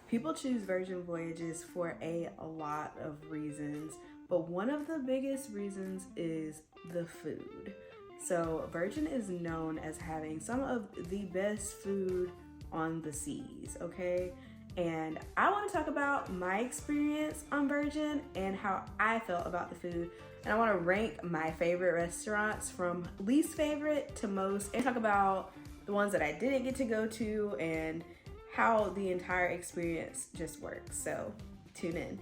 People choose Virgin Voyages for a lot of reasons, but one of the biggest reasons is the food. So Virgin is known as having some of the best food on the seas, okay? And I want to talk about my experience on Virgin and how I felt about the food. And I want to rank my favorite restaurants from least favorite to most, and talk about the ones that I didn't get to go to and how the entire experience just works. So tune in.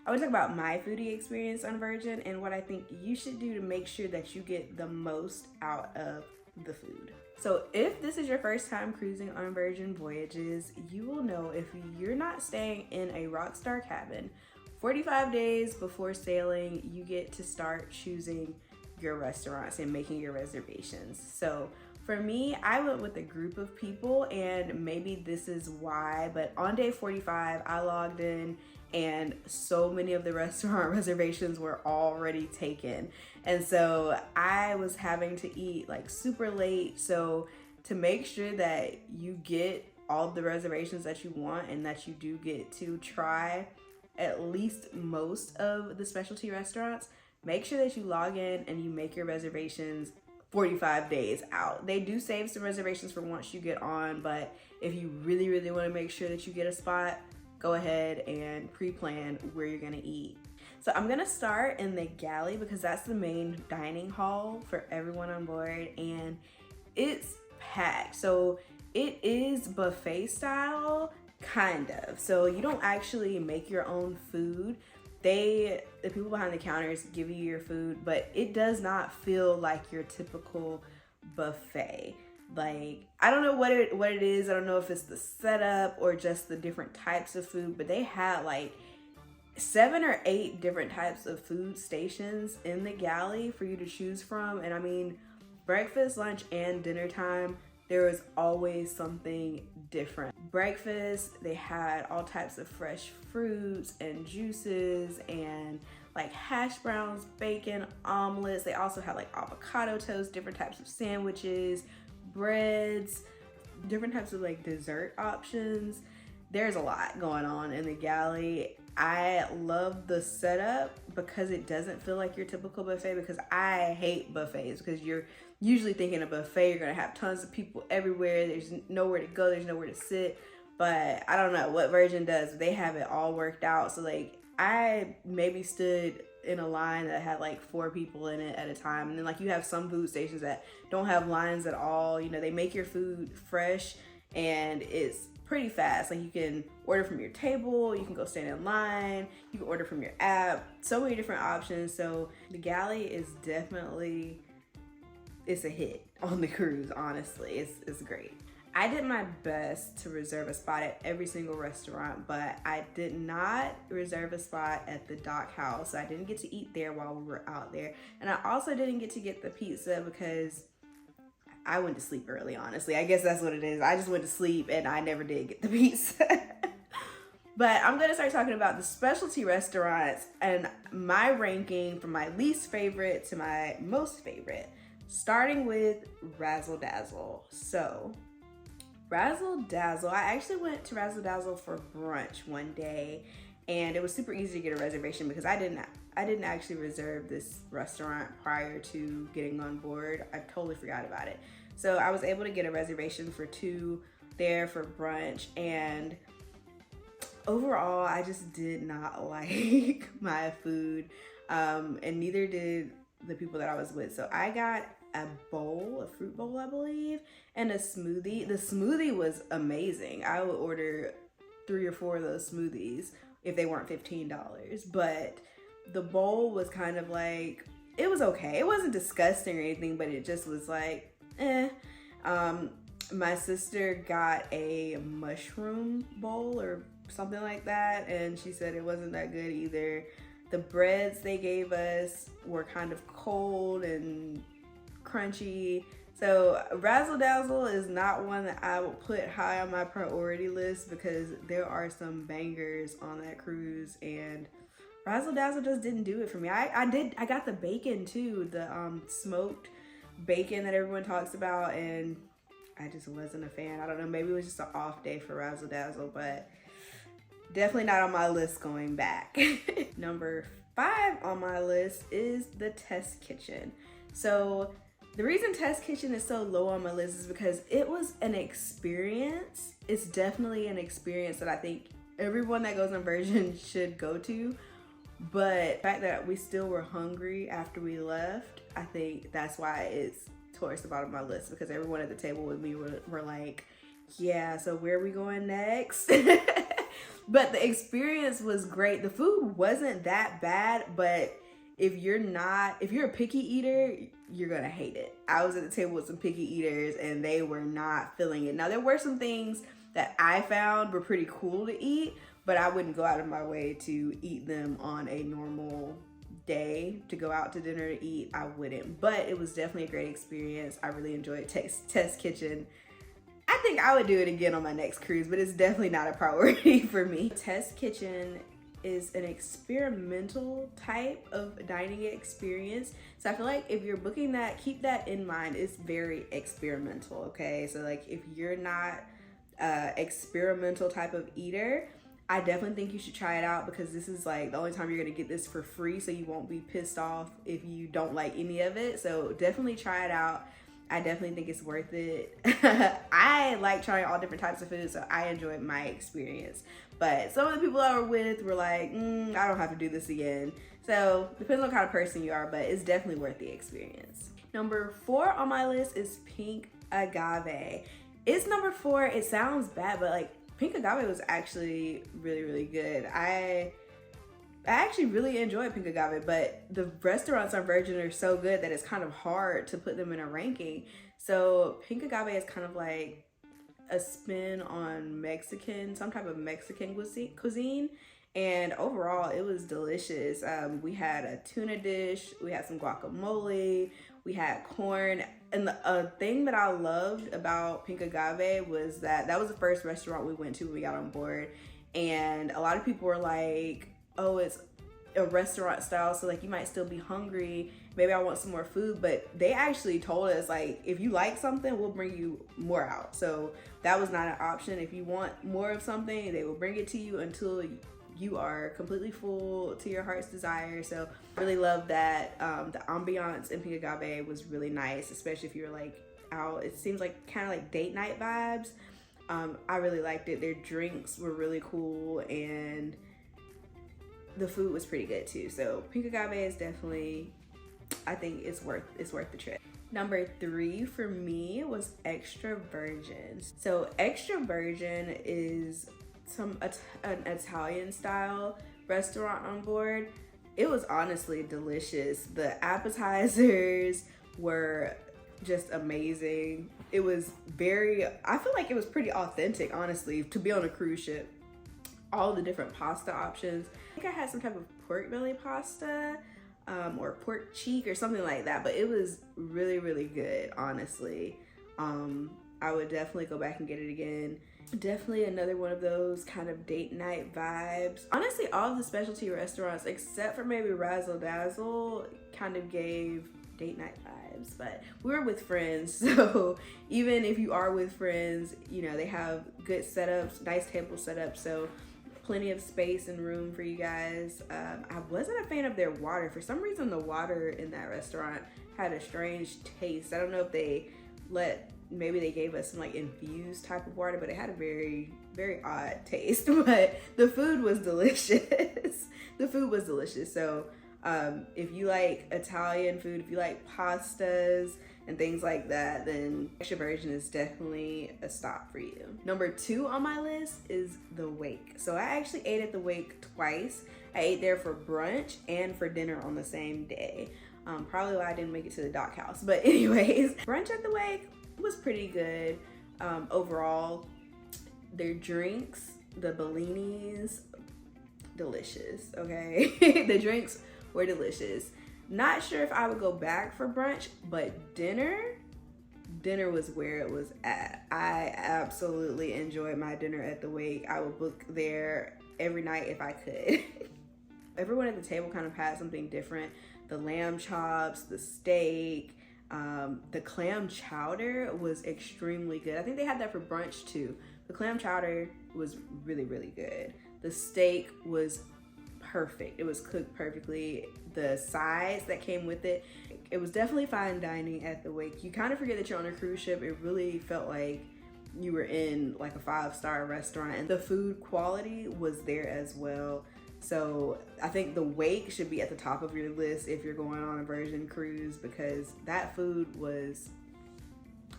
I want to talk about my foodie experience on Virgin and what I think you should do to make sure that you get the most out of the food. So if this is your first time cruising on Virgin Voyages, you will know if you're not staying in a Rockstar cabin, 45 days before sailing, you get to start choosing your restaurants and making your reservations. So for me, I went with a group of people, and maybe this is why, but on day 45, I logged in and so many of the restaurant reservations were already taken. And so I was having to eat like super late. So to make sure that you get all of the reservations that you want and that you do get to try at least most of the specialty restaurants, make sure that you log in and you make your reservations 45 days out. They do save some reservations for once you get on, but if you really want to make sure that you get a spot, go ahead and pre-plan where you're gonna eat. So I'm gonna start in the galley because that's the main dining hall for everyone on board, and it's packed. So it is buffet style, kind of. So you don't actually make your own food. The people behind the counters give you your food, but it does not feel like your typical buffet. Like, I don't know what it is. I don't know if it's the setup or just the different types of food, but they had like 7 or 8 different types of food stations in the galley for you to choose from. And I mean, breakfast, lunch, and dinner time, there was always something different. Breakfast, they had all types of fresh fruits and juices and like hash browns, bacon, omelets. They also had like avocado toast, different types of sandwiches, breads, different types of like dessert options. There's a lot going on in the galley. I love the setup because it doesn't feel like your typical buffet, because I hate buffets because you're usually thinking a buffet, you're gonna have tons of people everywhere, there's nowhere to go, there's nowhere to sit. But I don't know what Virgin does, they have it all worked out. So like I maybe stood in a line that had like 4 people in it at a time, and then like you have some food stations that don't have lines at all. You know, they make your food fresh and it's pretty fast. Like you can order from your table, you can go stand in line, you can order from your app, so many different options. So the galley is definitely, it's a hit on the cruise. Honestly, it's great. I did my best to reserve a spot at every single restaurant, but I did not reserve a spot at the dock house. So I didn't get to eat there while we were out there. And I also didn't get to get the pizza because I went to sleep early, honestly. I guess that's what it is. I just went to sleep and I never did get the pizza. But I'm gonna start talking about the specialty restaurants and my ranking from my least favorite to my most favorite, starting with Razzle Dazzle. So Razzle Dazzle, I actually went to Razzle Dazzle for brunch one day, and it was super easy to get a reservation because I didn't actually reserve this restaurant prior to getting on board. I totally forgot about it. So I was able to get a reservation for 2 there for brunch, and overall I just did not like my food, and neither did the people that I was with. So I got a fruit bowl, I believe, and a smoothie. The smoothie was amazing. I would order 3 or 4 of those smoothies if they weren't $15, but the bowl was kind of like, it was okay. It wasn't disgusting or anything, but it just was like, eh. My sister got a mushroom bowl or something like that, and she said it wasn't that good either. The breads they gave us were kind of cold and crunchy. So Razzle Dazzle is not one that I would put high on my priority list because there are some bangers on that cruise, and Razzle Dazzle just didn't do it for me. I got the bacon too, the smoked bacon that everyone talks about, and I just wasn't a fan. I don't know, maybe it was just an off day for Razzle Dazzle, but definitely not on my list going back. Number 5 on my list is the Test Kitchen. So the reason Test Kitchen is so low on my list is because it was an experience. It's definitely an experience that I think everyone that goes on Virgin should go to. But the fact that we still were hungry after we left, I think that's why it's towards the bottom of my list, because everyone at the table with me were like, yeah, so where are we going next? But the experience was great. The food wasn't that bad, but if you're a picky eater, you're gonna hate it. I was at the table with some picky eaters and they were not feeling it. Now, there were some things that I found were pretty cool to eat, but I wouldn't go out of my way to eat them on a normal day. To go out to dinner to eat, I wouldn't. But it was definitely a great experience. I really enjoyed Test Kitchen. I think I would do it again on my next cruise, but it's definitely not a priority for me. Test Kitchen is an experimental type of dining experience. So I feel like if you're booking that, keep that in mind. It's very experimental, okay? So like if you're not experimental type of eater, I definitely think you should try it out, because this is like the only time you're gonna get this for free, so you won't be pissed off if you don't like any of it. So definitely try it out. I definitely think it's worth it. I like trying all different types of food, so I enjoyed my experience. But some of the people I were with were like, I don't have to do this again. So depends on what kind of person you are, but it's definitely worth the experience. Number 4 on my list is Pink Agave. It's number 4. It sounds bad, but like Pink Agave was actually really, really good. I actually really enjoyed Pink Agave, but the restaurants on Virgin are so good that it's kind of hard to put them in a ranking. So Pink Agave is kind of like a spin on Mexican, some type of Mexican cuisine. And overall, it was delicious. We had a tuna dish, we had some guacamole, we had corn. And the thing that I loved about Pink Agave was that was the first restaurant we went to when we got on board. And a lot of people were like, oh, it's a restaurant style, so like you might still be hungry. Maybe I want some more food. But they actually told us, like, if you like something, we'll bring you more out. So that was not an option. If you want more of something, they will bring it to you until you are completely full to your heart's desire. So I really love that. The ambiance in Pink Agave was really nice, especially if you're like out. It seems like kind of like date night vibes. I really liked it. Their drinks were really cool, and the food was pretty good too. So Pink Agave is definitely, I think it's worth the trip. Number 3 for me was Extra Virgin. So Extra Virgin is an Italian style restaurant on board. It was honestly delicious. The appetizers were just amazing. It was I feel like it was pretty authentic, honestly, to be on a cruise ship. All the different pasta options. I think I had some type of pork belly pasta or pork cheek or something like that, but it was really, really good, honestly. I would definitely go back and get it again. Definitely another one of those kind of date night vibes. Honestly, all of the specialty restaurants, except for maybe Razzle Dazzle, kind of gave date night vibes, but we were with friends, so even if you are with friends, you know, they have good setups, nice table setups, so plenty of space and room for you guys. I wasn't a fan of their water. For some reason, the water in that restaurant had a strange taste. I don't know if maybe they gave us some like infused type of water, but it had a very, very odd taste. But the food was delicious. The food was delicious. So if you like Italian food, if you like pastas and things like that, then Extra Virgin is definitely a stop for you. Number 2 on my list is the Wake. So I actually ate at the Wake twice. I ate there for brunch and for dinner on the same day. Probably why I didn't make it to the dock house. But anyways, brunch at the Wake was pretty good. Overall, their drinks, the Bellinis, delicious, okay? The drinks were delicious. Not sure if I would go back for brunch, but dinner was where it was at. I absolutely enjoyed my dinner at the Wake. I would book there every night if I could. Everyone at the table kind of had something different. The lamb chops, the steak, The clam chowder was extremely good. I think they had that for brunch too. The clam chowder was really, really good. The steak was perfect. It was cooked perfectly. The sides that came with it, it was definitely fine dining at the Wake. You kind of forget that you're on a cruise ship. It really felt like you were in like a 5-star restaurant, and the food quality was there as well. So I think the Wake should be at the top of your list if you're going on a Virgin cruise, because that food was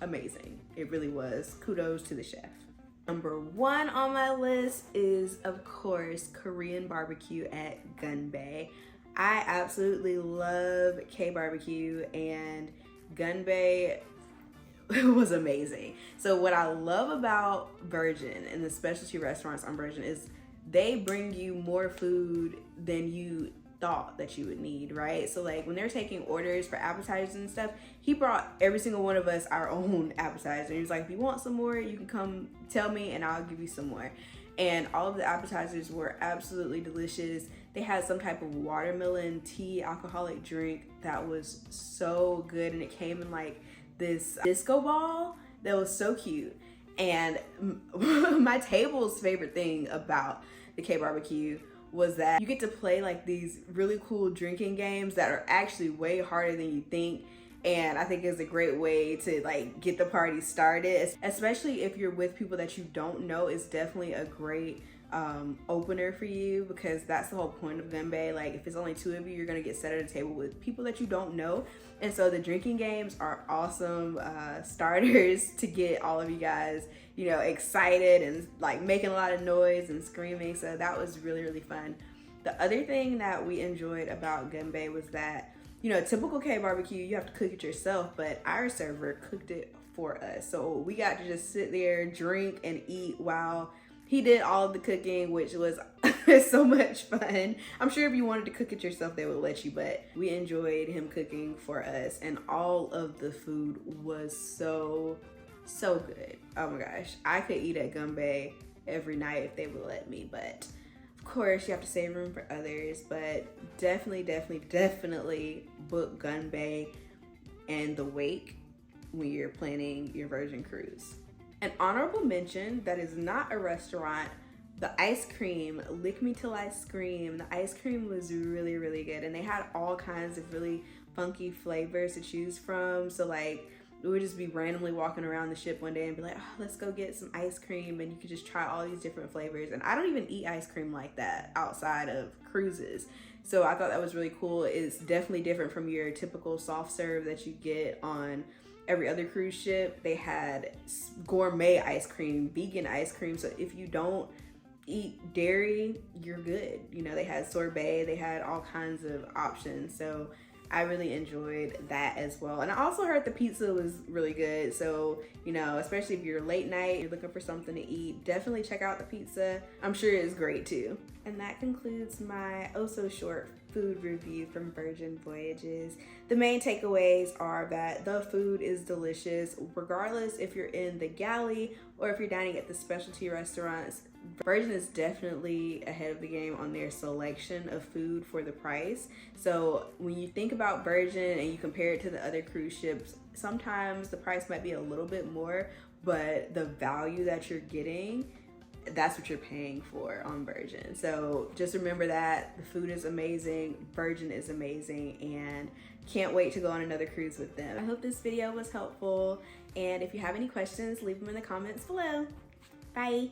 amazing. It really was. Kudos to the chef. Number 1 on my list is, of course, Korean barbecue at Gun Bay. I absolutely love K-barbecue, and Gun Bay was amazing. So what I love about Virgin and the specialty restaurants on Virgin is they bring you more food than you thought that you would need, right? So like when they're taking orders for appetizers and stuff, he brought every single one of us our own appetizer. He was like, if you want some more, you can come tell me and I'll give you some more. And all of the appetizers were absolutely delicious. They had some type of watermelon tea alcoholic drink that was so good, and it came in like this disco ball that was so cute. And my table's favorite thing about the K-barbecue was that you get to play like these really cool drinking games that are actually way harder than you think. And I think it's a great way to like get the party started, especially if you're with people that you don't know. It's definitely a great opener for you, because that's the whole point of Gunbay. Like if it's only 2 of you, you're gonna get set at a table with people that you don't know. And so the drinking games are awesome starters to get all of you guys, you know, excited and like making a lot of noise and screaming. So that was really, really fun. The other thing that we enjoyed about Gunbay was that, you know, typical K-barbecue, you have to cook it yourself, but our server cooked it for us. So we got to just sit there, drink and eat while he did all of the cooking, which was so much fun. I'm sure if you wanted to cook it yourself, they would let you, but we enjoyed him cooking for us, and all of the food was so good. Oh my gosh, I could eat at Gunbay every night if they would let me, but of course you have to save room for others. But definitely book Gunbay and the Wake when you're planning your Virgin cruise. An honorable mention that is not a restaurant, the ice cream, Lick Me Till I Scream. The ice cream was really, really good, and they had all kinds of really funky flavors to choose from. So like we would just be randomly walking around the ship one day and be like, oh, let's go get some ice cream, and you could just try all these different flavors. And I don't even eat ice cream like that outside of cruises, so I thought that was really cool. It's definitely different from your typical soft serve that you get on every other cruise ship. They had gourmet ice cream, vegan ice cream, so if you don't eat dairy, you're good. You know, they had sorbet, they had all kinds of options, so I really enjoyed that as well. And I also heard the pizza was really good, so you know, especially if you're late night, you're looking for something to eat, definitely check out the pizza. I'm sure it's great too. And that concludes my oh so short food review from Virgin Voyages. The main takeaways are that the food is delicious regardless if you're in the galley or if you're dining at the specialty restaurants. Virgin is definitely ahead of the game on their selection of food for the price. So when you think about Virgin and you compare it to the other cruise ships, sometimes the price might be a little bit more, but the value that you're getting, that's what you're paying for on Virgin. So just remember that the food is amazing, Virgin is amazing, and can't wait to go on another cruise with them. I hope this video was helpful, and if you have any questions, leave them in the comments below. Bye.